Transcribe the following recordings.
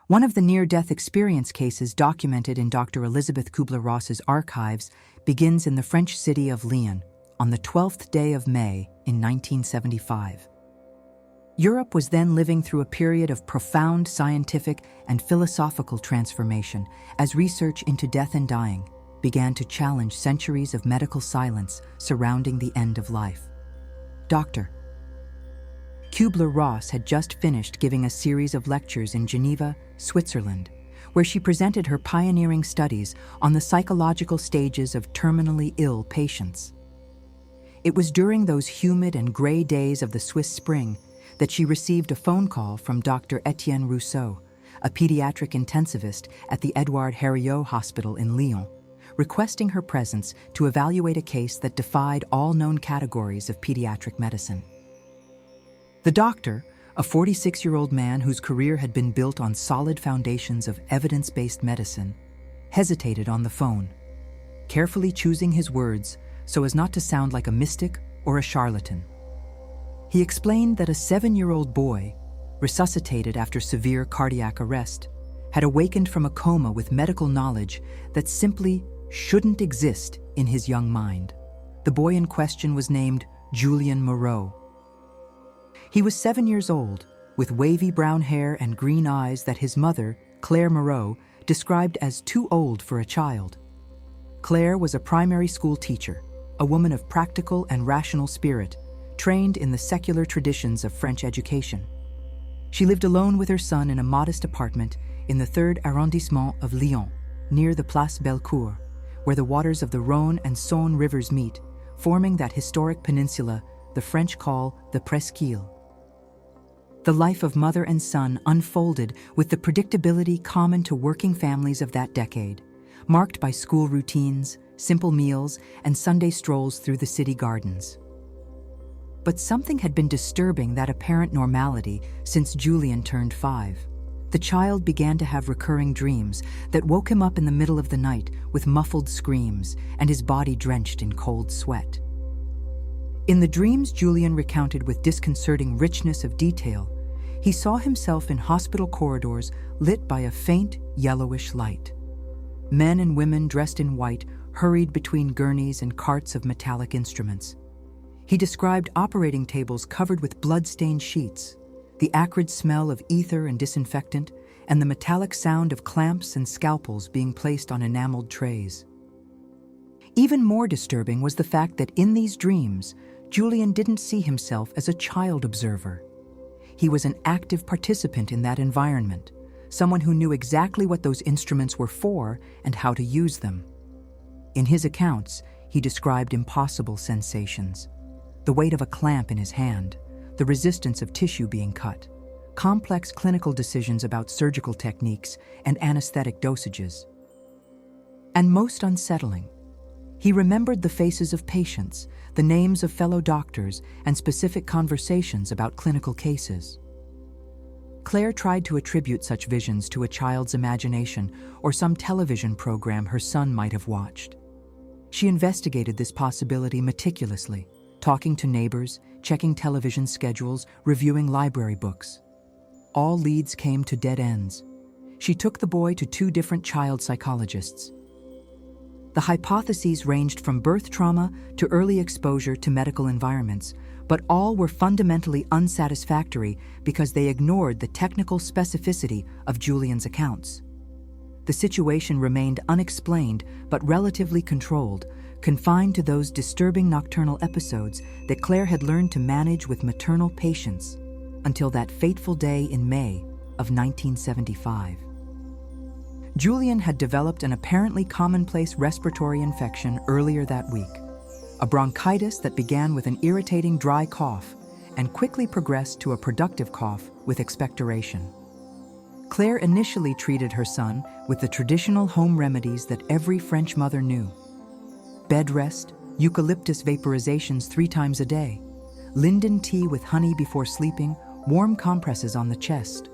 One of the near-death experience cases documented in Dr. Elizabeth Kübler-Ross's archives begins in the French city of Lyon on the 12th day of May in 1975. Europe was then living through a period of profound scientific and philosophical transformation as research into death and dying began to challenge centuries of medical silence surrounding the end of life. Dr. Kübler-Ross had just finished giving a series of lectures in Geneva, Switzerland, where she presented her pioneering studies on the psychological stages of terminally ill patients. It was during those humid and gray days of the Swiss spring that she received a phone call from Dr. Etienne Rousseau, a pediatric intensivist at the Édouard Herriot Hospital in Lyon, requesting her presence to evaluate a case that defied all known categories of pediatric medicine. The doctor, a 46-year-old man whose career had been built on solid foundations of evidence-based medicine, hesitated on the phone, carefully choosing his words so as not to sound like a mystic or a charlatan. He explained that a 7-year-old boy, resuscitated after severe cardiac arrest, had awakened from a coma with medical knowledge that simply shouldn't exist in his young mind. The boy in question was named Julien Moreau. He was 7 years old, with wavy brown hair and green eyes that his mother, Claire Moreau, described as too old for a child. Claire was a primary school teacher, a woman of practical and rational spirit, trained in the secular traditions of French education. She lived alone with her son in a modest apartment in the 3rd arrondissement of Lyon, near the Place Bellecour, where the waters of the Rhône and Saône rivers meet, forming that historic peninsula the French call the Presqu'île. The life of mother and son unfolded with the predictability common to working families of that decade, marked by school routines, simple meals, and Sunday strolls through the city gardens. But something had been disturbing that apparent normality since Julien turned 5. The child began to have recurring dreams that woke him up in the middle of the night with muffled screams and his body drenched in cold sweat. In the dreams Julien recounted with disconcerting richness of detail, he saw himself in hospital corridors lit by a faint, yellowish light. Men and women dressed in white hurried between gurneys and carts of metallic instruments. He described operating tables covered with blood-stained sheets, the acrid smell of ether and disinfectant, and the metallic sound of clamps and scalpels being placed on enameled trays. Even more disturbing was the fact that in these dreams, Julien didn't see himself as a child observer. He was an active participant in that environment, someone who knew exactly what those instruments were for and how to use them. In his accounts, he described impossible sensations: the weight of a clamp in his hand, the resistance of tissue being cut, complex clinical decisions about surgical techniques and anesthetic dosages. And most unsettling, he remembered the faces of patients, the names of fellow doctors, and specific conversations about clinical cases. Claire tried to attribute such visions to a child's imagination or some television program her son might have watched. She investigated this possibility meticulously, talking to neighbors, checking television schedules, reviewing library books. All leads came to dead ends. She took the boy to 2 different child psychologists. The hypotheses ranged from birth trauma to early exposure to medical environments, but all were fundamentally unsatisfactory because they ignored the technical specificity of Julien's accounts. The situation remained unexplained but relatively controlled, confined to those disturbing nocturnal episodes that Claire had learned to manage with maternal patience until that fateful day in May of 1975. Julien had developed an apparently commonplace respiratory infection earlier that week, a bronchitis that began with an irritating dry cough and quickly progressed to a productive cough with expectoration. Claire initially treated her son with the traditional home remedies that every French mother knew: bed rest, eucalyptus vaporizations 3 times a day, linden tea with honey before sleeping, warm compresses on the chest.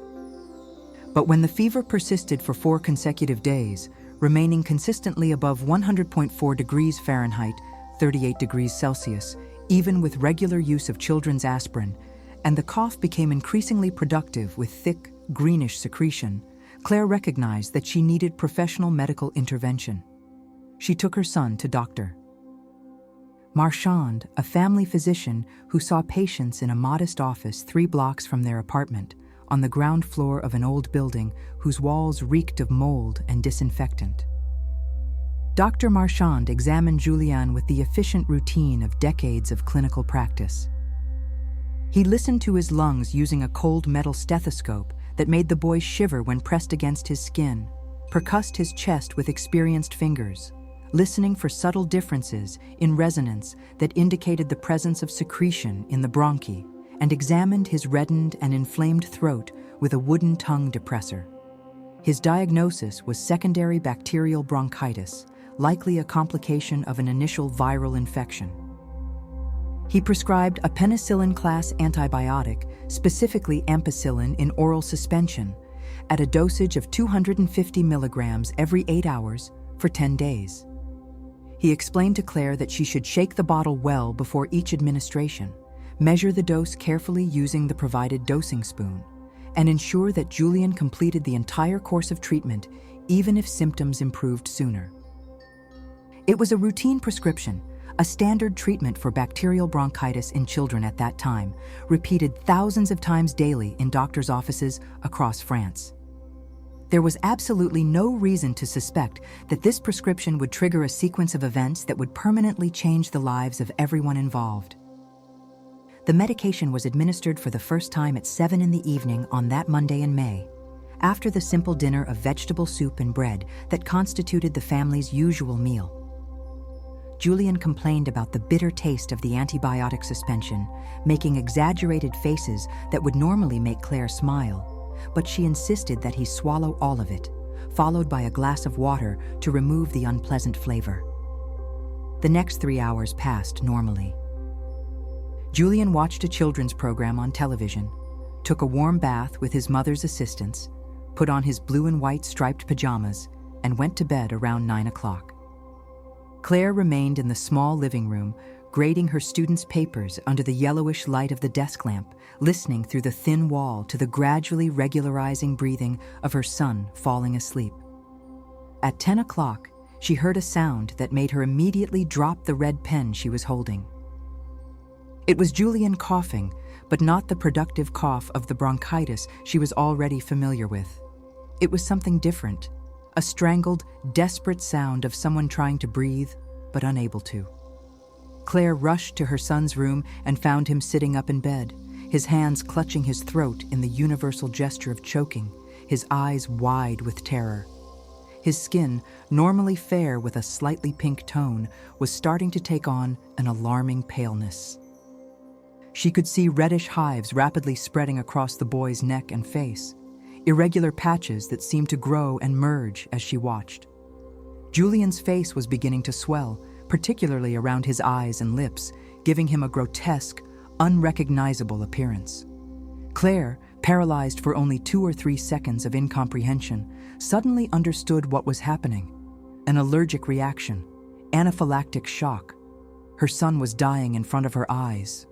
But when the fever persisted for 4 consecutive days, remaining consistently above 100.4 degrees Fahrenheit, 38 degrees Celsius, even with regular use of children's aspirin, and the cough became increasingly productive with thick, greenish secretion, Claire recognized that she needed professional medical intervention. She took her son to Dr. Marchand, a family physician who saw patients in a modest office 3 blocks from their apartment, on the ground floor of an old building whose walls reeked of mold and disinfectant. Dr. Marchand examined Julien with the efficient routine of decades of clinical practice. He listened to his lungs using a cold metal stethoscope that made the boy shiver when pressed against his skin, percussed his chest with experienced fingers, listening for subtle differences in resonance that indicated the presence of secretion in the bronchi, and examined his reddened and inflamed throat with a wooden tongue depressor. His diagnosis was secondary bacterial bronchitis, likely a complication of an initial viral infection. He prescribed a penicillin-class antibiotic, specifically ampicillin in oral suspension, at a dosage of 250 milligrams every 8 hours for 10 days. He explained to Claire that she should shake the bottle well before each administration, measure the dose carefully using the provided dosing spoon, and ensure that Julien completed the entire course of treatment, even if symptoms improved sooner. It was a routine prescription, a standard treatment for bacterial bronchitis in children at that time, repeated thousands of times daily in doctors' offices across France. There was absolutely no reason to suspect that this prescription would trigger a sequence of events that would permanently change the lives of everyone involved. The medication was administered for the first time at 7 in the evening on that Monday in May, after the simple dinner of vegetable soup and bread that constituted the family's usual meal. Julien complained about the bitter taste of the antibiotic suspension, making exaggerated faces that would normally make Claire smile, but she insisted that he swallow all of it, followed by a glass of water to remove the unpleasant flavor. The next 3 hours passed normally. Julien watched a children's program on television, took a warm bath with his mother's assistance, put on his blue and white striped pajamas, and went to bed around 9 o'clock. Claire remained in the small living room, grading her students' papers under the yellowish light of the desk lamp, listening through the thin wall to the gradually regularizing breathing of her son falling asleep. At 10 o'clock, she heard a sound that made her immediately drop the red pen she was holding. It was Julien coughing, but not the productive cough of the bronchitis she was already familiar with. It was something different, a strangled, desperate sound of someone trying to breathe, but unable to. Claire rushed to her son's room and found him sitting up in bed, his hands clutching his throat in the universal gesture of choking, his eyes wide with terror. His skin, normally fair with a slightly pink tone, was starting to take on an alarming paleness. She could see reddish hives rapidly spreading across the boy's neck and face, irregular patches that seemed to grow and merge as she watched. Julien's face was beginning to swell, particularly around his eyes and lips, giving him a grotesque, unrecognizable appearance. Claire, paralyzed for only 2 or 3 seconds of incomprehension, suddenly understood what was happening. An allergic reaction, anaphylactic shock. Her son was dying in front of her eyes.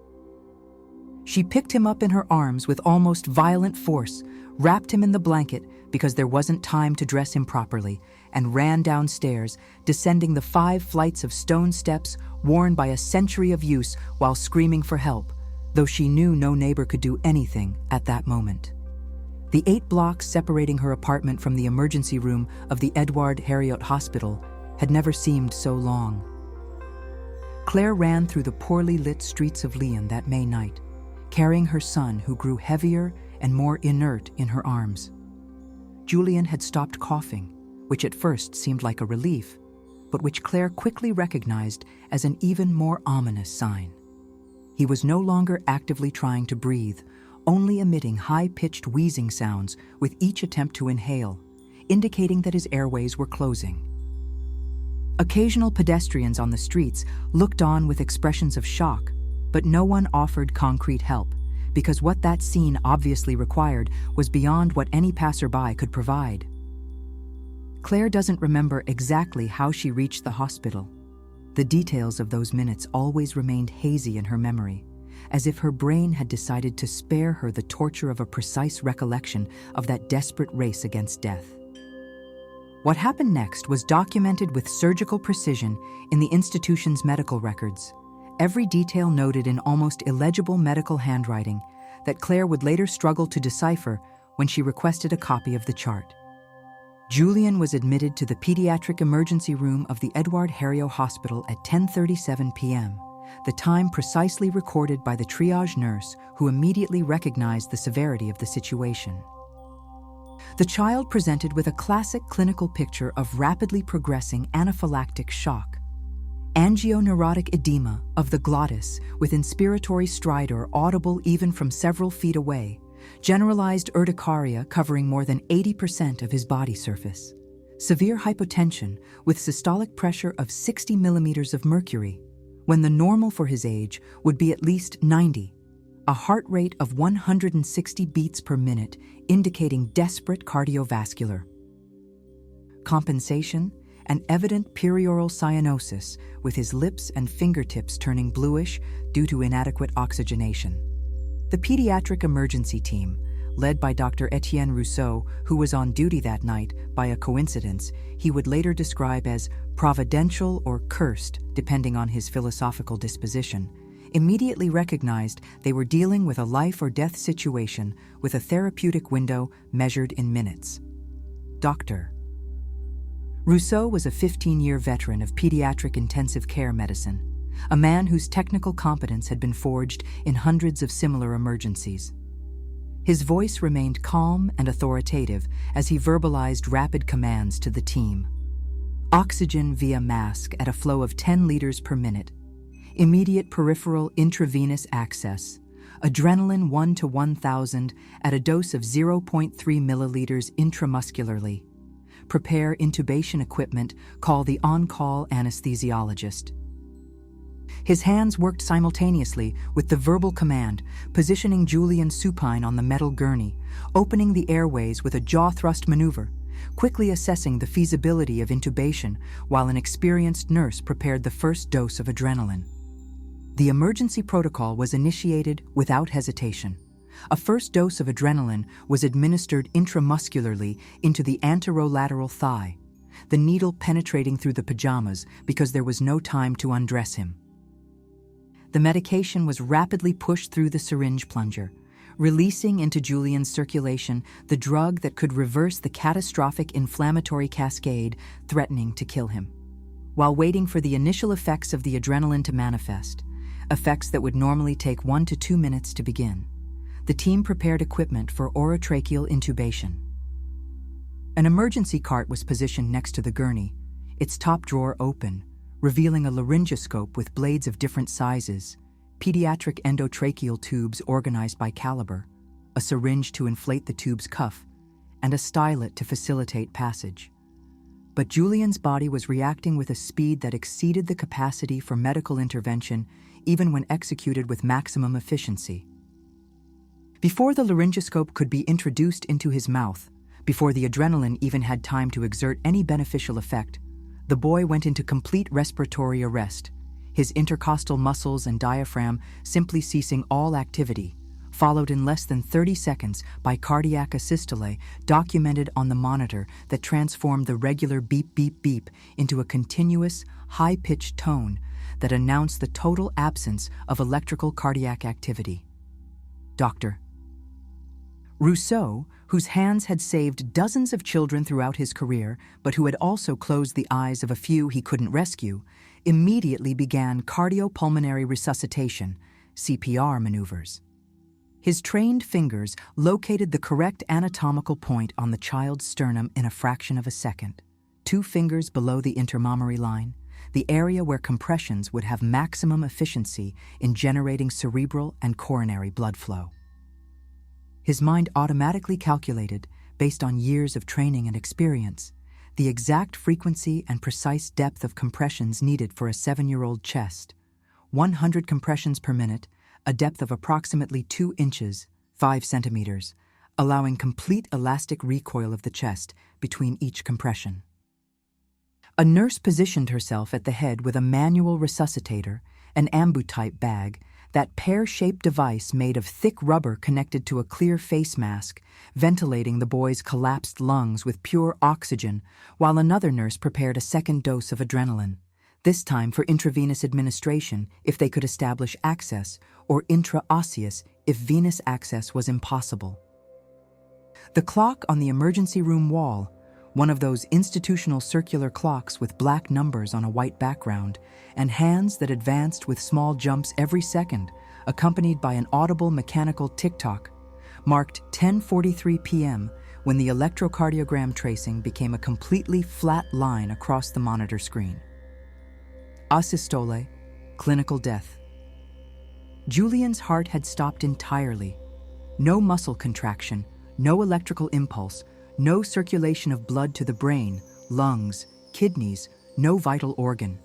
She picked him up in her arms with almost violent force, wrapped him in the blanket because there wasn't time to dress him properly, and ran downstairs, descending the 5 flights of stone steps worn by a century of use while screaming for help, though she knew no neighbor could do anything at that moment. The 8 blocks separating her apartment from the emergency room of the Edouard Herriot Hospital had never seemed so long. Claire ran through the poorly lit streets of Lyon that May night, carrying her son who grew heavier and more inert in her arms. Julien had stopped coughing, which at first seemed like a relief, but which Claire quickly recognized as an even more ominous sign. He was no longer actively trying to breathe, only emitting high-pitched wheezing sounds with each attempt to inhale, indicating that his airways were closing. Occasional pedestrians on the streets looked on with expressions of shock, but no one offered concrete help, because what that scene obviously required was beyond what any passerby could provide. Claire doesn't remember exactly how she reached the hospital. The details of those minutes always remained hazy in her memory, as if her brain had decided to spare her the torture of a precise recollection of that desperate race against death. What happened next was documented with surgical precision in the institution's medical records, every detail noted in almost illegible medical handwriting that Claire would later struggle to decipher when she requested a copy of the chart. Julian was admitted to the pediatric emergency room of the Edward Herriot Hospital at 10:37 p.m., the time precisely recorded by the triage nurse who immediately recognized the severity of the situation. The child presented with a classic clinical picture of rapidly progressing anaphylactic shock, angioneurotic edema of the glottis with inspiratory stridor audible even from several feet away, generalized urticaria covering more than 80% of his body surface, severe hypotension with systolic pressure of 60 millimeters of mercury, when the normal for his age would be at least 90, a heart rate of 160 beats per minute, indicating desperate cardiovascular compensation, and evident perioral cyanosis, with his lips and fingertips turning bluish due to inadequate oxygenation. The pediatric emergency team, led by Dr. Etienne Rousseau, who was on duty that night by a coincidence he would later describe as providential or cursed, depending on his philosophical disposition, immediately recognized they were dealing with a life or death situation with a therapeutic window measured in minutes. Dr. Rousseau was a 15-year veteran of pediatric intensive care medicine, a man whose technical competence had been forged in hundreds of similar emergencies. His voice remained calm and authoritative as he verbalized rapid commands to the team. Oxygen via mask at a flow of 10 liters per minute, immediate peripheral intravenous access, adrenaline 1 to 1,000 at a dose of 0.3 milliliters intramuscularly. Prepare intubation equipment, call the on-call anesthesiologist. His hands worked simultaneously with the verbal command, positioning Julian supine on the metal gurney, opening the airways with a jaw thrust maneuver, quickly assessing the feasibility of intubation while an experienced nurse prepared the first dose of adrenaline. The emergency protocol was initiated without hesitation. A first dose of adrenaline was administered intramuscularly into the anterolateral thigh, the needle penetrating through the pajamas because there was no time to undress him. The medication was rapidly pushed through the syringe plunger, releasing into Julian's circulation the drug that could reverse the catastrophic inflammatory cascade threatening to kill him. While waiting for the initial effects of the adrenaline to manifest, effects that would normally take 1 to 2 minutes to begin, the team prepared equipment for orotracheal intubation. An emergency cart was positioned next to the gurney, its top drawer open, revealing a laryngoscope with blades of different sizes, pediatric endotracheal tubes organized by caliber, a syringe to inflate the tube's cuff, and a stylet to facilitate passage. But Julian's body was reacting with a speed that exceeded the capacity for medical intervention, even when executed with maximum efficiency. Before the laryngoscope could be introduced into his mouth, before the adrenaline even had time to exert any beneficial effect, the boy went into complete respiratory arrest, his intercostal muscles and diaphragm simply ceasing all activity, followed in less than 30 seconds by cardiac asystole documented on the monitor that transformed the regular beep beep beep into a continuous, high-pitched tone that announced the total absence of electrical cardiac activity. Dr. Rousseau, whose hands had saved dozens of children throughout his career, but who had also closed the eyes of a few he couldn't rescue, immediately began cardiopulmonary resuscitation, CPR maneuvers. His trained fingers located the correct anatomical point on the child's sternum in a fraction of a second, 2 fingers below the intermammary line, the area where compressions would have maximum efficiency in generating cerebral and coronary blood flow. His mind automatically calculated, based on years of training and experience, the exact frequency and precise depth of compressions needed for a 7-year-old chest, 100 compressions per minute, a depth of approximately 2 inches, 5 centimeters, allowing complete elastic recoil of the chest between each compression. A nurse positioned herself at the head with a manual resuscitator, an ambu-type bag, that pear-shaped device made of thick rubber connected to a clear face mask, ventilating the boy's collapsed lungs with pure oxygen, while another nurse prepared a second dose of adrenaline, this time for intravenous administration if they could establish access, or intraosseous if venous access was impossible. The clock on the emergency room wall, one of those institutional circular clocks with black numbers on a white background, and hands that advanced with small jumps every second, accompanied by an audible mechanical tick-tock, marked 10:43 p.m. when the electrocardiogram tracing became a completely flat line across the monitor screen. Asystole, clinical death. Julian's heart had stopped entirely. No muscle contraction, no electrical impulse, no circulation of blood to the brain, lungs, kidneys, no vital organ.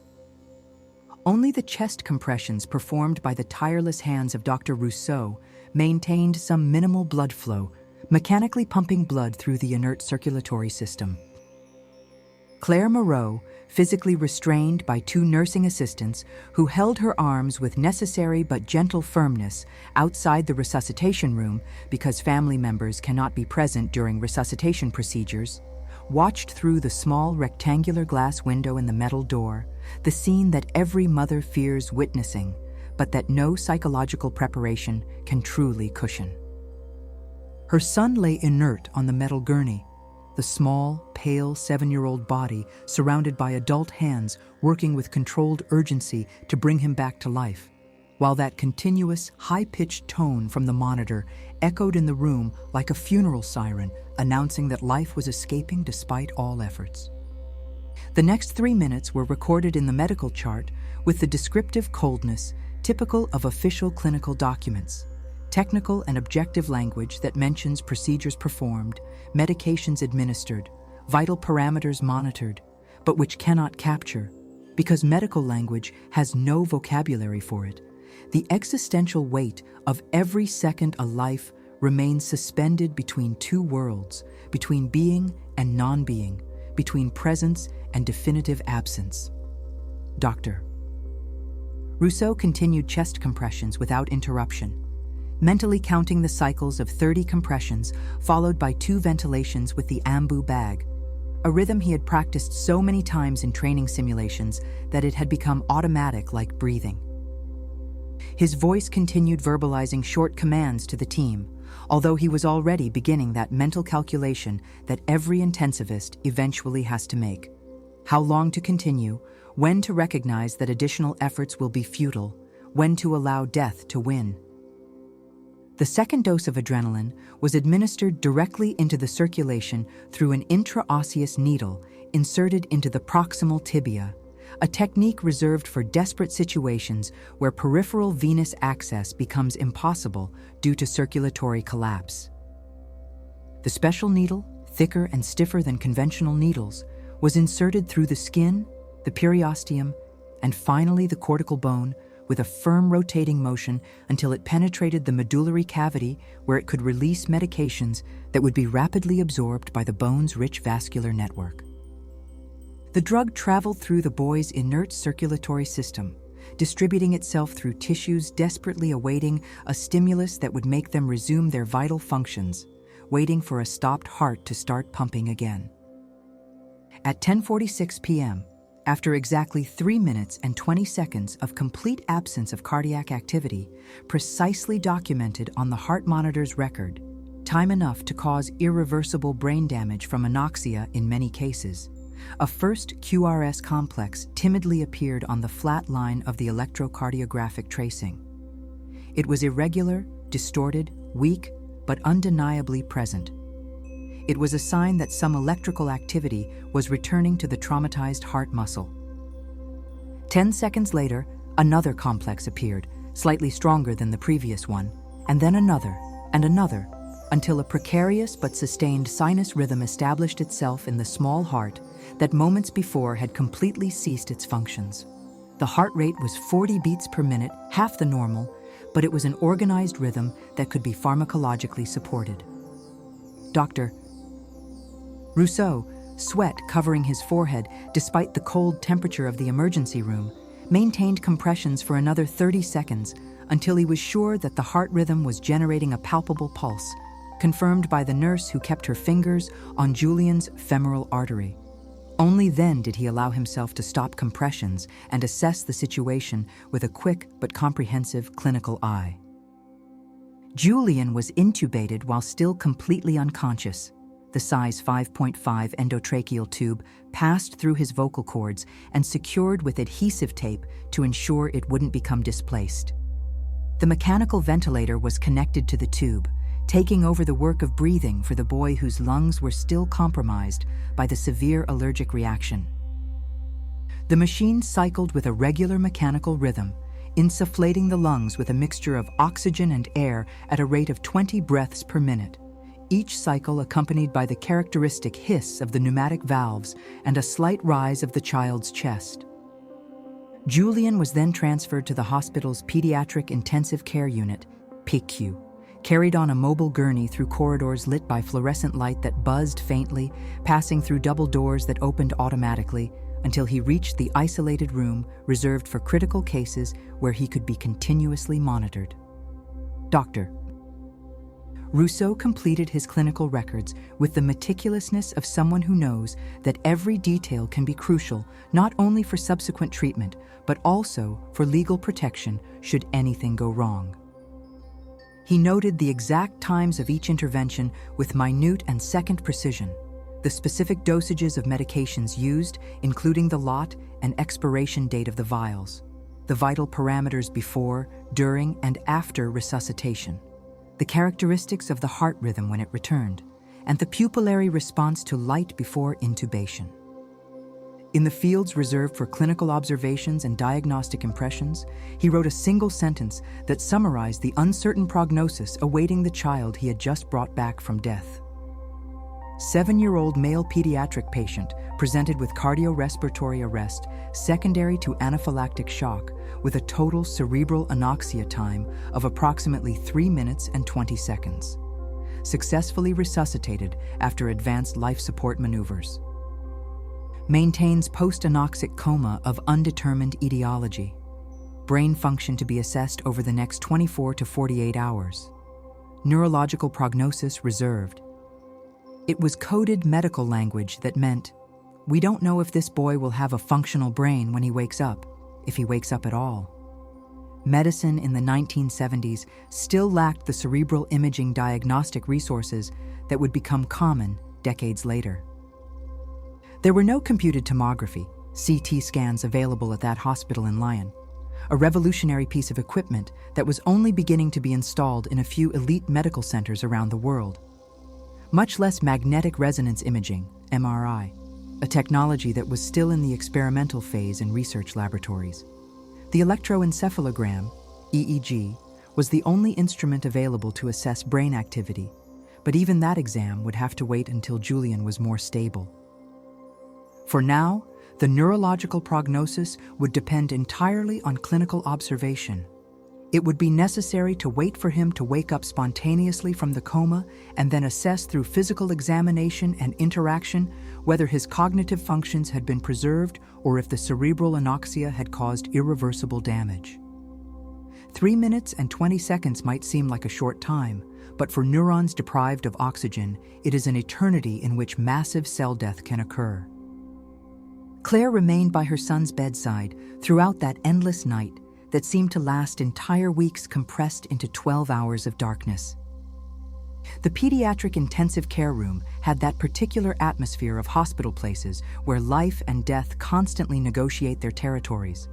Only the chest compressions performed by the tireless hands of Dr. Rousseau maintained some minimal blood flow, mechanically pumping blood through the inert circulatory system. Claire Moreau, physically restrained by two nursing assistants who held her arms with necessary but gentle firmness outside the resuscitation room because family members cannot be present during resuscitation procedures, watched through the small rectangular glass window in the metal door, the scene that every mother fears witnessing, but that no psychological preparation can truly cushion. Her son lay inert on the metal gurney, the small, pale 7-year-old body surrounded by adult hands working with controlled urgency to bring him back to life, while that continuous, high-pitched tone from the monitor echoed in the room like a funeral siren announcing that life was escaping despite all efforts. The next 3 minutes were recorded in the medical chart with the descriptive coldness typical of official clinical documents, technical and objective language that mentions procedures performed, medications administered, vital parameters monitored, but which cannot capture, because medical language has no vocabulary for it, the existential weight of every second a life remains suspended between two worlds, between being and non-being, between presence and definitive absence. Doctor. Rousseau continued chest compressions without interruption, mentally counting the cycles of 30 compressions followed by 2 ventilations with the ambu bag, a rhythm he had practiced so many times in training simulations that it had become automatic like breathing. His voice continued verbalizing short commands to the team, although he was already beginning that mental calculation that every intensivist eventually has to make. How long to continue, when to recognize that additional efforts will be futile, when to allow death to win. The second dose of adrenaline was administered directly into the circulation through an intraosseous needle inserted into the proximal tibia, a technique reserved for desperate situations where peripheral venous access becomes impossible due to circulatory collapse. The special needle, thicker and stiffer than conventional needles, was inserted through the skin, the periosteum, and finally the cortical bone with a firm rotating motion until it penetrated the medullary cavity where it could release medications that would be rapidly absorbed by the bone's rich vascular network. The drug traveled through the boy's inert circulatory system, distributing itself through tissues desperately awaiting a stimulus that would make them resume their vital functions, waiting for a stopped heart to start pumping again. At 10:46 p.m., after exactly 3 minutes and 20 seconds of complete absence of cardiac activity, precisely documented on the heart monitor's record, time enough to cause irreversible brain damage from anoxia in many cases, a first QRS complex timidly appeared on the flat line of the electrocardiographic tracing. It was irregular, distorted, weak, but undeniably present. It was a sign that some electrical activity was returning to the traumatized heart muscle. 10 seconds later, another complex appeared, slightly stronger than the previous one, and then another, and another, until a precarious but sustained sinus rhythm established itself in the small heart that moments before had completely ceased its functions. The heart rate was 40 beats per minute, half the normal, but it was an organized rhythm that could be pharmacologically supported. Dr. Rousseau, sweat covering his forehead despite the cold temperature of the emergency room, maintained compressions for another 30 seconds until he was sure that the heart rhythm was generating a palpable pulse, confirmed by the nurse who kept her fingers on Julian's femoral artery. Only then did he allow himself to stop compressions and assess the situation with a quick but comprehensive clinical eye. Julian was intubated while still completely unconscious. The size 5.5 endotracheal tube passed through his vocal cords and secured with adhesive tape to ensure it wouldn't become displaced. The mechanical ventilator was connected to the tube, taking over the work of breathing for the boy whose lungs were still compromised by the severe allergic reaction. The machine cycled with a regular mechanical rhythm, insufflating the lungs with a mixture of oxygen and air at a rate of 20 breaths per minute, each cycle accompanied by the characteristic hiss of the pneumatic valves and a slight rise of the child's chest. Julian was then transferred to the hospital's Pediatric Intensive Care Unit, PICU, carried on a mobile gurney through corridors lit by fluorescent light that buzzed faintly, passing through double doors that opened automatically, until he reached the isolated room reserved for critical cases where he could be continuously monitored. Dr. Rousseau completed his clinical records with the meticulousness of someone who knows that every detail can be crucial not only for subsequent treatment, but also for legal protection should anything go wrong. He noted the exact times of each intervention with minute and second precision, the specific dosages of medications used, including the lot and expiration date of the vials, the vital parameters before, during, and after resuscitation, the characteristics of the heart rhythm when it returned, and the pupillary response to light before intubation. In the fields reserved for clinical observations and diagnostic impressions, he wrote a single sentence that summarized the uncertain prognosis awaiting the child he had just brought back from death. 7-year-old male pediatric patient presented with cardiorespiratory arrest secondary to anaphylactic shock with a total cerebral anoxia time of approximately 3 minutes and 20 seconds. Successfully resuscitated after advanced life support maneuvers. Maintains post-anoxic coma of undetermined etiology. Brain function to be assessed over the next 24 to 48 hours. Neurological prognosis reserved. It was coded medical language that meant, we don't know if this boy will have a functional brain when he wakes up, if he wakes up at all. Medicine in the 1970s still lacked the cerebral imaging diagnostic resources that would become common decades later. There were no computed tomography, CT scans available at that hospital in Lyon, a revolutionary piece of equipment that was only beginning to be installed in a few elite medical centers around the world. Much less magnetic resonance imaging, MRI, a technology that was still in the experimental phase in research laboratories. The electroencephalogram, EEG, was the only instrument available to assess brain activity, but even that exam would have to wait until Julian was more stable. For now, the neurological prognosis would depend entirely on clinical observation. It would be necessary to wait for him to wake up spontaneously from the coma and then assess through physical examination and interaction whether his cognitive functions had been preserved or if the cerebral anoxia had caused irreversible damage. 3 minutes and 20 seconds might seem like a short time, but for neurons deprived of oxygen, it is an eternity in which massive cell death can occur. Claire remained by her son's bedside throughout that endless night that seemed to last entire weeks compressed into 12 hours of darkness. The pediatric intensive care room had that particular atmosphere of hospital places where life and death constantly negotiate their territories.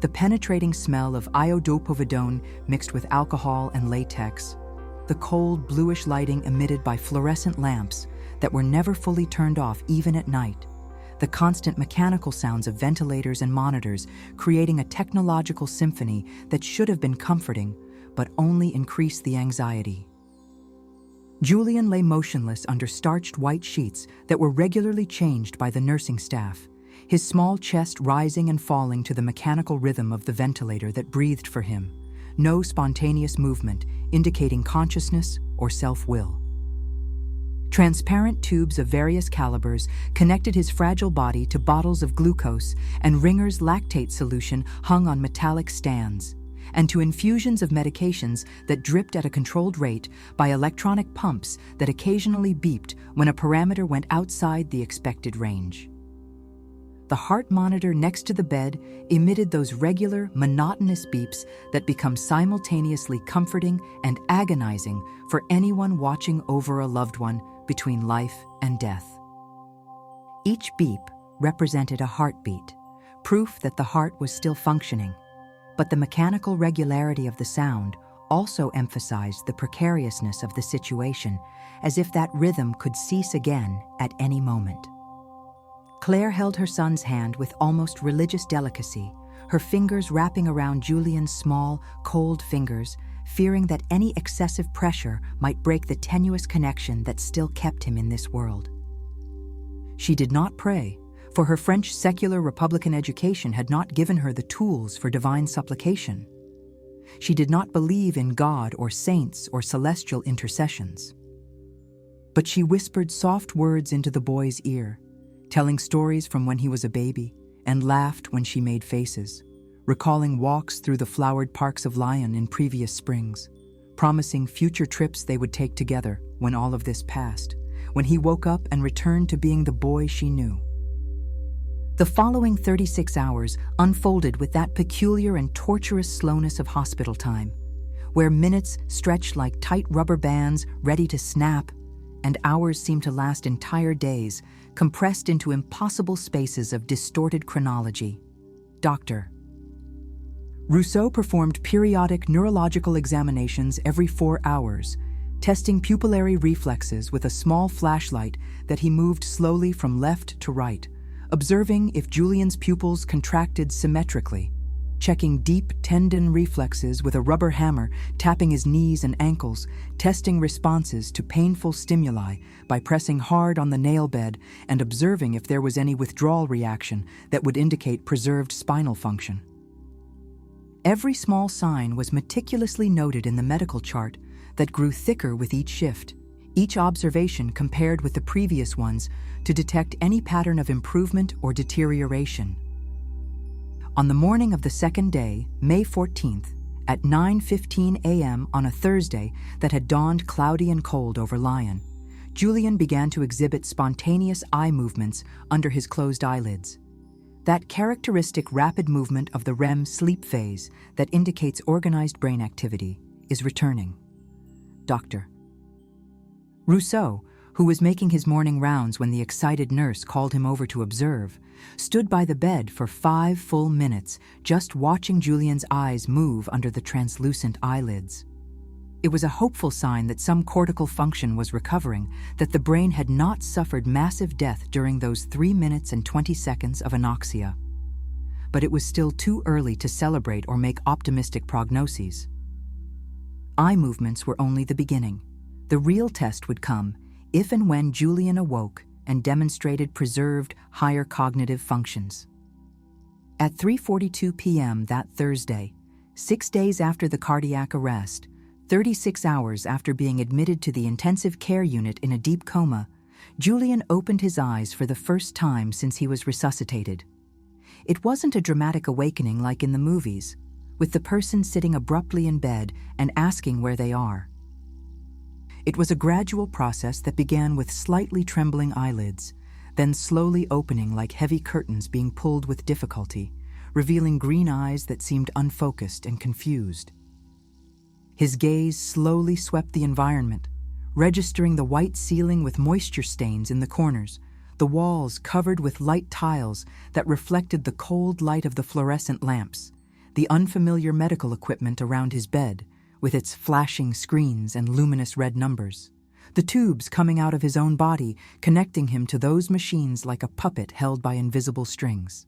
The penetrating smell of iodopovidone mixed with alcohol and latex, the cold bluish lighting emitted by fluorescent lamps that were never fully turned off even at night, the constant mechanical sounds of ventilators and monitors creating a technological symphony that should have been comforting, but only increased the anxiety. Julian lay motionless under starched white sheets that were regularly changed by the nursing staff, his small chest rising and falling to the mechanical rhythm of the ventilator that breathed for him, no spontaneous movement indicating consciousness or self-will. Transparent tubes of various calibers connected his fragile body to bottles of glucose, and Ringer's lactate solution hung on metallic stands, and to infusions of medications that dripped at a controlled rate by electronic pumps that occasionally beeped when a parameter went outside the expected range. The heart monitor next to the bed emitted those regular, monotonous beeps that become simultaneously comforting and agonizing for anyone watching over a loved one between life and death. Each beep represented a heartbeat, proof that the heart was still functioning, but the mechanical regularity of the sound also emphasized the precariousness of the situation, as if that rhythm could cease again at any moment. Claire held her son's hand with almost religious delicacy, her fingers wrapping around Julian's small, cold fingers, fearing that any excessive pressure might break the tenuous connection that still kept him in this world. She did not pray, for her French secular Republican education had not given her the tools for divine supplication. She did not believe in God or saints or celestial intercessions. But she whispered soft words into the boy's ear, telling stories from when he was a baby, and laughed when she made faces, recalling walks through the flowered parks of Lyon in previous springs, promising future trips they would take together when all of this passed, when he woke up and returned to being the boy she knew. The following 36 hours unfolded with that peculiar and torturous slowness of hospital time, where minutes stretched like tight rubber bands ready to snap, and hours seemed to last entire days, compressed into impossible spaces of distorted chronology. Dr. Rousseau performed periodic neurological examinations every 4 hours, testing pupillary reflexes with a small flashlight that he moved slowly from left to right, observing if Julian's pupils contracted symmetrically, checking deep tendon reflexes with a rubber hammer, tapping his knees and ankles, testing responses to painful stimuli by pressing hard on the nail bed and observing if there was any withdrawal reaction that would indicate preserved spinal function. Every small sign was meticulously noted in the medical chart that grew thicker with each shift, each observation compared with the previous ones to detect any pattern of improvement or deterioration. On the morning of the second day, May 14th, at 9:15 a.m. on a Thursday that had dawned cloudy and cold over Lyon, Julian began to exhibit spontaneous eye movements under his closed eyelids. That characteristic rapid movement of the REM sleep phase that indicates organized brain activity is returning. Dr. Rousseau, who was making his morning rounds when the excited nurse called him over to observe, stood by the bed for 5 full minutes, just watching Julian's eyes move under the translucent eyelids. It was a hopeful sign that some cortical function was recovering, that the brain had not suffered massive death during those 3 minutes and 20 seconds of anoxia. But it was still too early to celebrate or make optimistic prognoses. Eye movements were only the beginning. The real test would come if and when Julian awoke and demonstrated preserved higher cognitive functions. At 3:42 p.m. that Thursday, 6 days after the cardiac arrest, 36 hours after being admitted to the intensive care unit in a deep coma, Julian opened his eyes for the first time since he was resuscitated. It wasn't a dramatic awakening like in the movies, with the person sitting abruptly in bed and asking where they are. It was a gradual process that began with slightly trembling eyelids, then slowly opening like heavy curtains being pulled with difficulty, revealing green eyes that seemed unfocused and confused. His gaze slowly swept the environment, registering the white ceiling with moisture stains in the corners, the walls covered with light tiles that reflected the cold light of the fluorescent lamps, the unfamiliar medical equipment around his bed, with its flashing screens and luminous red numbers, the tubes coming out of his own body, connecting him to those machines like a puppet held by invisible strings.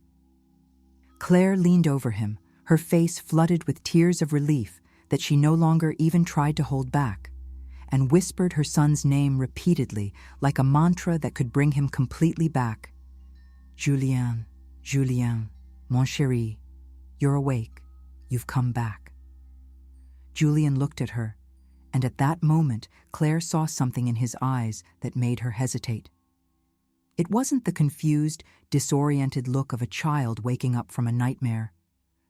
Claire leaned over him, her face flooded with tears of relief that she no longer even tried to hold back, and whispered her son's name repeatedly like a mantra that could bring him completely back. Julien, Julien, mon chéri, you're awake, you've come back. Julian looked at her, and at that moment Claire saw something in his eyes that made her hesitate. It wasn't the confused, disoriented look of a child waking up from a nightmare,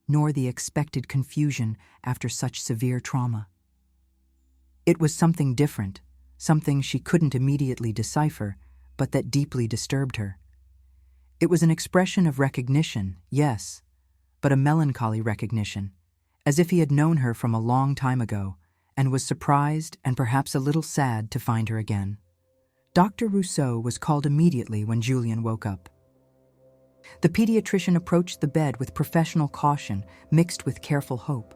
nor the expected confusion after such severe trauma. It was something different, something she couldn't immediately decipher, but that deeply disturbed her. It was an expression of recognition, yes, but a melancholy recognition, as if he had known her from a long time ago and was surprised and perhaps a little sad to find her again. Dr. Rousseau was called immediately when Julien woke up. The pediatrician approached the bed with professional caution mixed with careful hope,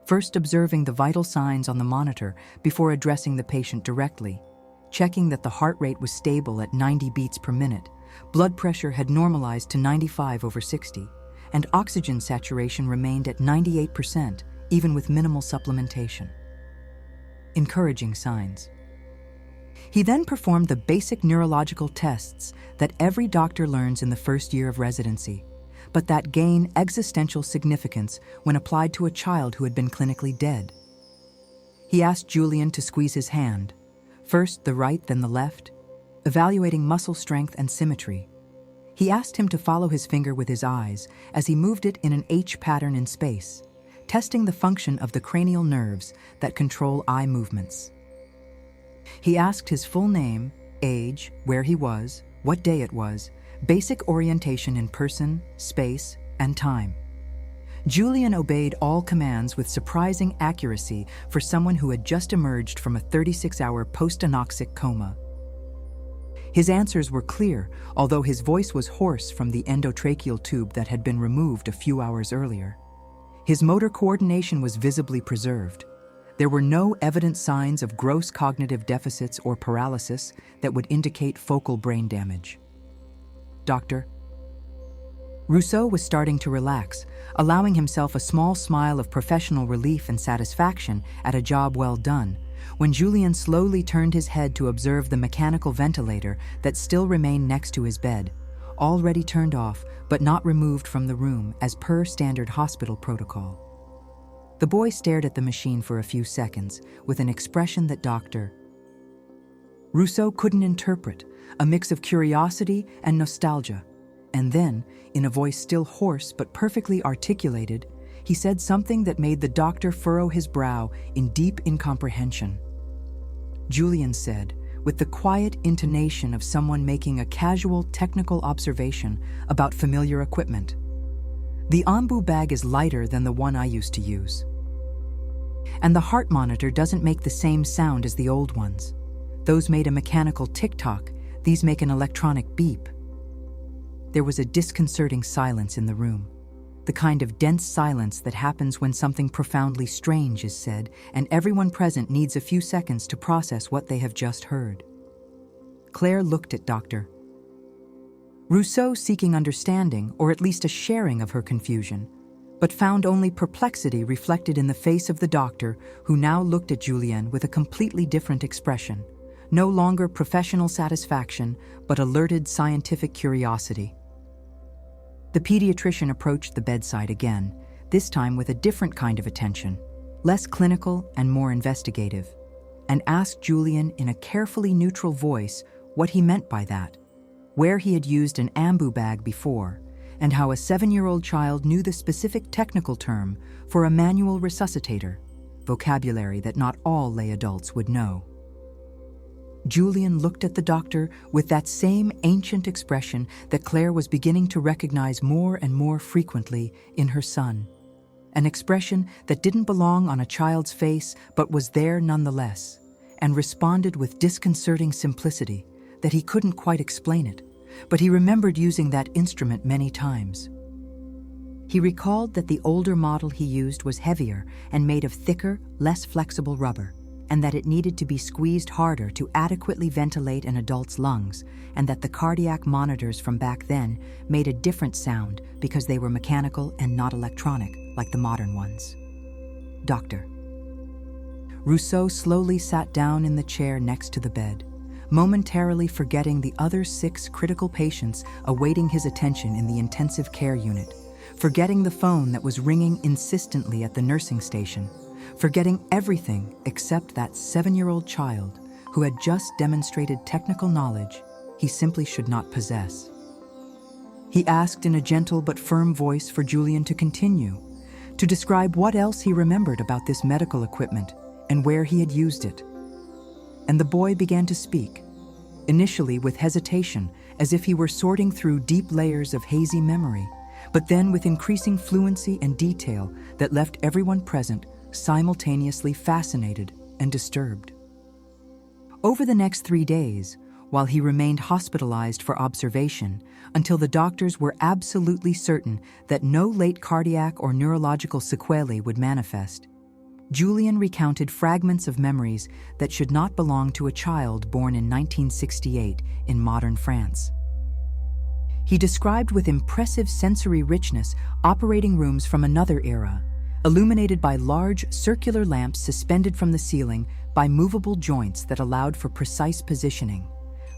first observing the vital signs on the monitor before addressing the patient directly, checking that the heart rate was stable at 90 beats per minute, blood pressure had normalized to 95/60, and oxygen saturation remained at 98%, even with minimal supplementation. Encouraging signs. He then performed the basic neurological tests that every doctor learns in the first year of residency, but that gain existential significance when applied to a child who had been clinically dead. He asked Julien to squeeze his hand, first the right, then the left, evaluating muscle strength and symmetry. He asked him to follow his finger with his eyes as he moved it in an H pattern in space, testing the function of the cranial nerves that control eye movements. He asked his full name, age, where he was, what day it was, basic orientation in person, space, and time. Julien obeyed all commands with surprising accuracy for someone who had just emerged from a 36-hour post-anoxic coma. His answers were clear, although his voice was hoarse from the endotracheal tube that had been removed a few hours earlier. His motor coordination was visibly preserved. There were no evident signs of gross cognitive deficits or paralysis that would indicate focal brain damage. Doctor. Rousseau was starting to relax, allowing himself a small smile of professional relief and satisfaction at a job well done, when Julien slowly turned his head to observe the mechanical ventilator that still remained next to his bed, already turned off but not removed from the room as per standard hospital protocol. The boy stared at the machine for a few seconds with an expression that Dr. Rousseau couldn't interpret, a mix of curiosity and nostalgia. And then, in a voice still hoarse but perfectly articulated, he said something that made the doctor furrow his brow in deep incomprehension. Julien said, with the quiet intonation of someone making a casual technical observation about familiar equipment, "The Ambu bag is lighter than the one I used to use. And the heart monitor doesn't make the same sound as the old ones. Those made a mechanical tick-tock, these make an electronic beep." There was a disconcerting silence in the room, the kind of dense silence that happens when something profoundly strange is said and everyone present needs a few seconds to process what they have just heard. Claire looked at Dr. Rousseau, seeking understanding, or at least a sharing of her confusion, but found only perplexity reflected in the face of the doctor, who now looked at Julien with a completely different expression, no longer professional satisfaction, but alerted scientific curiosity. The pediatrician approached the bedside again, this time with a different kind of attention, less clinical and more investigative, and asked Julien in a carefully neutral voice what he meant by that, where he had used an Ambu bag before, and how a 7-year-old child knew the specific technical term for a manual resuscitator, vocabulary that not all lay adults would know. Julien looked at the doctor with that same ancient expression that Claire was beginning to recognize more and more frequently in her son, an expression that didn't belong on a child's face but was there nonetheless, and responded with disconcerting simplicity that he couldn't quite explain it, but he remembered using that instrument many times. He recalled that the older model he used was heavier and made of thicker, less flexible rubber, and that it needed to be squeezed harder to adequately ventilate an adult's lungs, and that the cardiac monitors from back then made a different sound because they were mechanical and not electronic like the modern ones. Doctor. Rousseau slowly sat down in the chair next to the bed, momentarily forgetting the other 6 critical patients awaiting his attention in the intensive care unit, forgetting the phone that was ringing insistently at the nursing station, forgetting everything except that 7-year-old child who had just demonstrated technical knowledge he simply should not possess. He asked in a gentle but firm voice for Julien to continue, to describe what else he remembered about this medical equipment and where he had used it. And the boy began to speak, initially with hesitation, as if he were sorting through deep layers of hazy memory, but then with increasing fluency and detail that left everyone present simultaneously fascinated and disturbed. Over the next 3 days, while he remained hospitalized for observation, until the doctors were absolutely certain that no late cardiac or neurological sequelae would manifest, Julian recounted fragments of memories that should not belong to a child born in 1968 in modern France. He described with impressive sensory richness operating rooms from another era, illuminated by large circular lamps suspended from the ceiling by movable joints that allowed for precise positioning.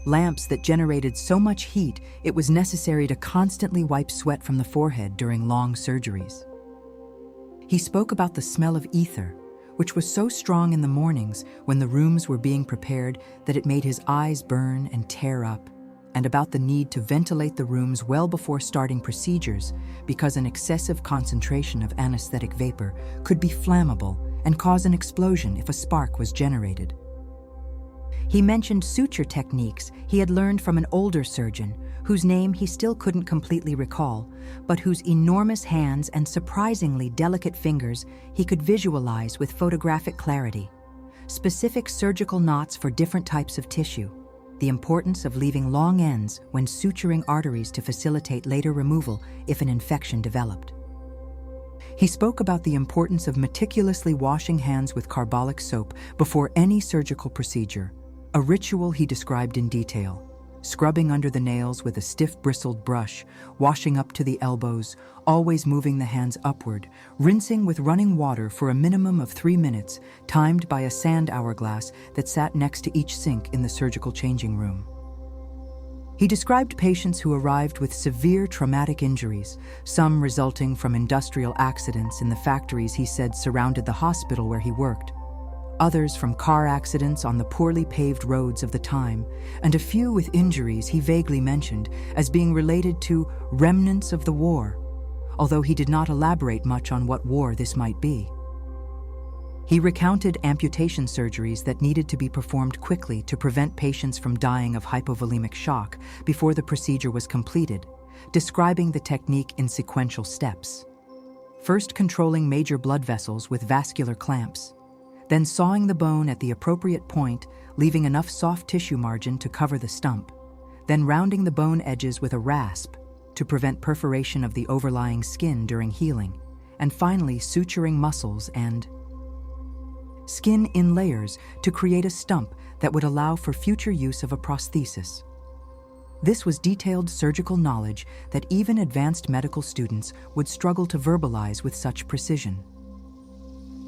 Lamps that generated so much heat it was necessary to constantly wipe sweat from the forehead during long surgeries. He spoke about the smell of ether, which was so strong in the mornings when the rooms were being prepared that it made his eyes burn and tear up, and about the need to ventilate the rooms well before starting procedures because an excessive concentration of anesthetic vapor could be flammable and cause an explosion if a spark was generated. He mentioned suture techniques he had learned from an older surgeon, whose name he still couldn't completely recall, but whose enormous hands and surprisingly delicate fingers he could visualize with photographic clarity. Specific surgical knots for different types of tissue, the importance of leaving long ends when suturing arteries to facilitate later removal if an infection developed. He spoke about the importance of meticulously washing hands with carbolic soap before any surgical procedure, a ritual he described in detail. Scrubbing under the nails with a stiff bristled brush, washing up to the elbows, always moving the hands upward, rinsing with running water for a minimum of 3 minutes, timed by a sand hourglass that sat next to each sink in the surgical changing room. He described patients who arrived with severe traumatic injuries, some resulting from industrial accidents in the factories he said surrounded the hospital where he worked, others from car accidents on the poorly paved roads of the time, and a few with injuries he vaguely mentioned as being related to remnants of the war, although he did not elaborate much on what war this might be. He recounted amputation surgeries that needed to be performed quickly to prevent patients from dying of hypovolemic shock before the procedure was completed, describing the technique in sequential steps. First controlling major blood vessels with vascular clamps, then sawing the bone at the appropriate point, leaving enough soft tissue margin to cover the stump, then rounding the bone edges with a rasp to prevent perforation of the overlying skin during healing, and finally suturing muscles and skin in layers to create a stump that would allow for future use of a prosthesis. This was detailed surgical knowledge that even advanced medical students would struggle to verbalize with such precision.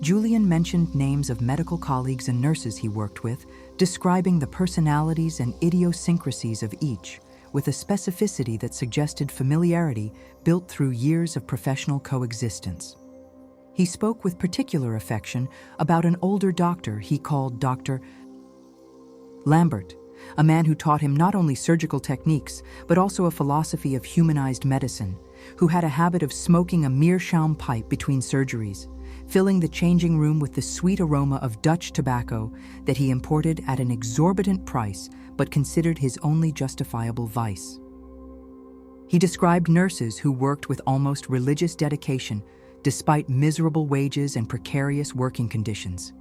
Julian mentioned names of medical colleagues and nurses he worked with, describing the personalities and idiosyncrasies of each, with a specificity that suggested familiarity built through years of professional coexistence. He spoke with particular affection about an older doctor he called Dr. Lambert, a man who taught him not only surgical techniques, but also a philosophy of humanized medicine, who had a habit of smoking a meerschaum pipe between surgeries, filling the changing room with the sweet aroma of Dutch tobacco that he imported at an exorbitant price but considered his only justifiable vice. He described nurses who worked with almost religious dedication despite miserable wages and precarious working conditions,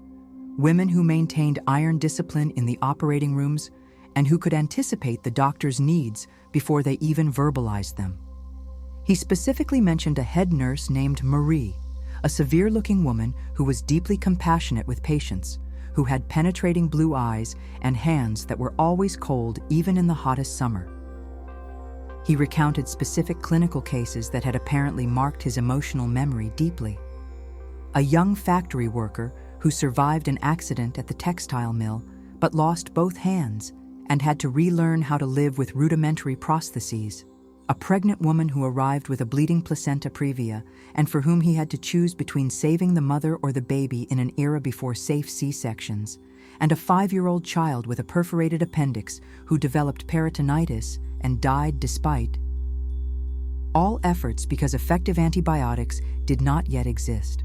women who maintained iron discipline in the operating rooms and who could anticipate the doctor's needs before they even verbalized them. He specifically mentioned a head nurse named Marie, a severe-looking woman who was deeply compassionate with patients, who had penetrating blue eyes and hands that were always cold even in the hottest summer. He recounted specific clinical cases that had apparently marked his emotional memory deeply. A young factory worker who survived an accident at the textile mill but lost both hands and had to relearn how to live with rudimentary prostheses. A pregnant woman who arrived with a bleeding placenta previa and for whom he had to choose between saving the mother or the baby in an era before safe C-sections, and a 5-year-old child with a perforated appendix who developed peritonitis and died despite all efforts because effective antibiotics did not yet exist.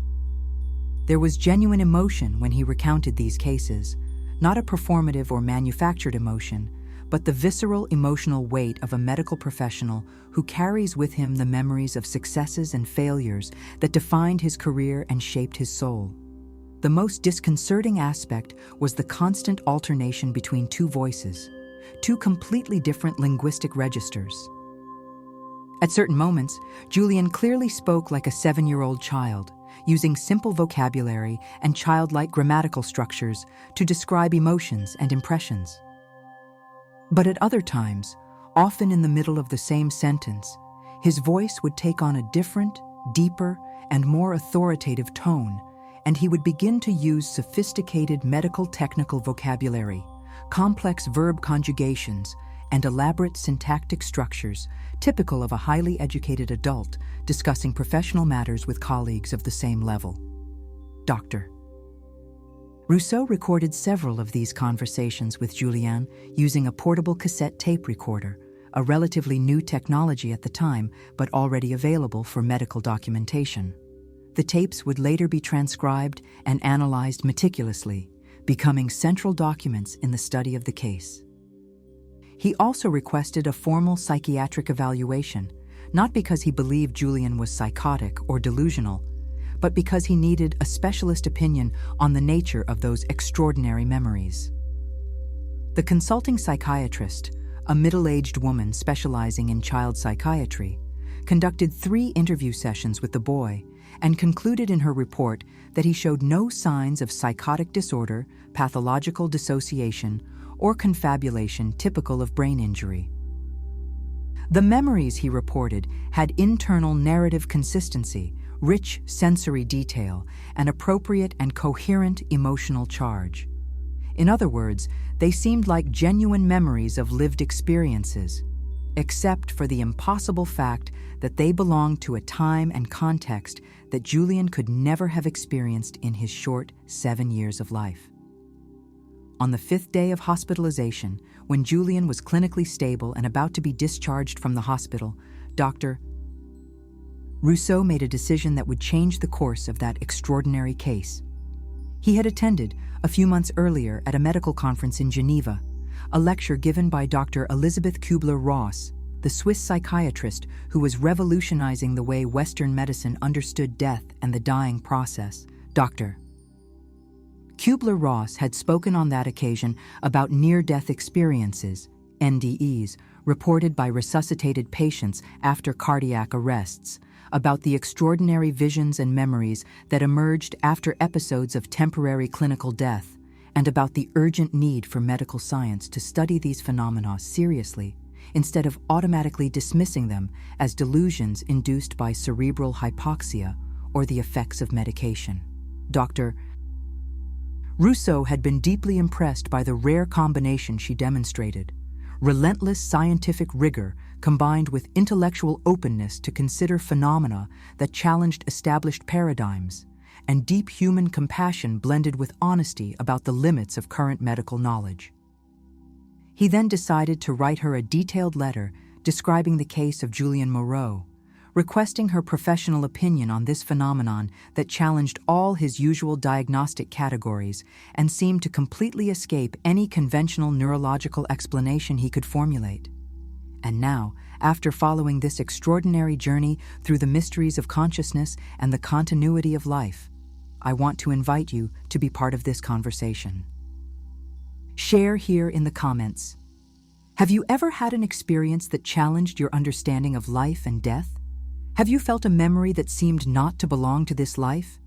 There was genuine emotion when he recounted these cases, not a performative or manufactured emotion, but the visceral emotional weight of a medical professional who carries with him the memories of successes and failures that defined his career and shaped his soul. The most disconcerting aspect was the constant alternation between two voices, two completely different linguistic registers. At certain moments, Julian clearly spoke like a 7-year-old child, using simple vocabulary and childlike grammatical structures to describe emotions and impressions. But at other times, often in the middle of the same sentence, his voice would take on a different, deeper, and more authoritative tone, and he would begin to use sophisticated medical technical vocabulary, complex verb conjugations, and elaborate syntactic structures typical of a highly educated adult discussing professional matters with colleagues of the same level. Dr. Rousseau recorded several of these conversations with Julian using a portable cassette tape recorder, a relatively new technology at the time, but already available for medical documentation. The tapes would later be transcribed and analyzed meticulously, becoming central documents in the study of the case. He also requested a formal psychiatric evaluation, not because he believed Julian was psychotic or delusional, but because he needed a specialist opinion on the nature of those extraordinary memories. The consulting psychiatrist, a middle-aged woman specializing in child psychiatry, conducted 3 interview sessions with the boy and concluded in her report that he showed no signs of psychotic disorder, pathological dissociation, or confabulation typical of brain injury. The memories, he reported, had internal narrative consistency, rich sensory detail, and appropriate and coherent emotional charge. In other words, they seemed like genuine memories of lived experiences, except for the impossible fact that they belonged to a time and context that Julian could never have experienced in his short 7 years of life. On the 5th day of hospitalization, when Julian was clinically stable and about to be discharged from the hospital, Dr. Rousseau made a decision that would change the course of that extraordinary case. He had attended, a few months earlier, at a medical conference in Geneva, a lecture given by Dr. Elizabeth Kübler-Ross, the Swiss psychiatrist who was revolutionizing the way Western medicine understood death and the dying process. Dr. Kübler-Ross had spoken on that occasion about near-death experiences, NDEs, reported by resuscitated patients after cardiac arrests, about the extraordinary visions and memories that emerged after episodes of temporary clinical death, and about the urgent need for medical science to study these phenomena seriously, instead of automatically dismissing them as delusions induced by cerebral hypoxia or the effects of medication. Dr. Rousseau had been deeply impressed by the rare combination she demonstrated: relentless scientific rigor combined with intellectual openness to consider phenomena that challenged established paradigms, and deep human compassion blended with honesty about the limits of current medical knowledge. He then decided to write her a detailed letter describing the case of Julian Moreau, requesting her professional opinion on this phenomenon that challenged all his usual diagnostic categories and seemed to completely escape any conventional neurological explanation he could formulate. And now, after following this extraordinary journey through the mysteries of consciousness and the continuity of life, I want to invite you to be part of this conversation. Share here in the comments. Have you ever had an experience that challenged your understanding of life and death? Have you felt a memory that seemed not to belong to this life?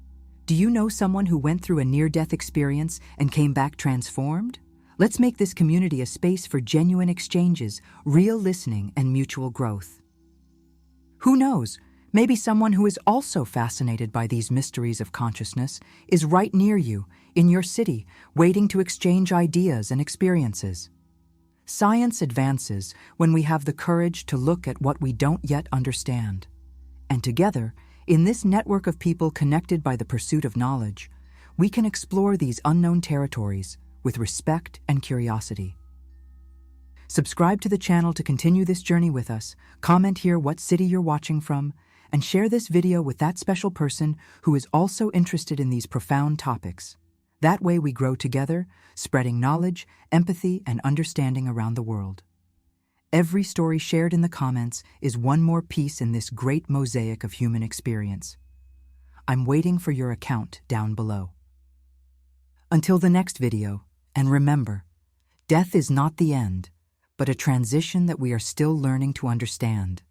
Do you know someone who went through a near-death experience and came back transformed? Let's make this community a space for genuine exchanges, real listening, and mutual growth. Who knows? Maybe someone who is also fascinated by these mysteries of consciousness is right near you, in your city, waiting to exchange ideas and experiences. Science advances when we have the courage to look at what we don't yet understand. And together, in this network of people connected by the pursuit of knowledge, we can explore these unknown territories with respect and curiosity. Subscribe to the channel to continue this journey with us, comment here what city you're watching from, and share this video with that special person who is also interested in these profound topics. That way we grow together, spreading knowledge, empathy, and understanding around the world. Every story shared in the comments is one more piece in this great mosaic of human experience. I'm waiting for your account down below. Until the next video, and remember, death is not the end, but a transition that we are still learning to understand.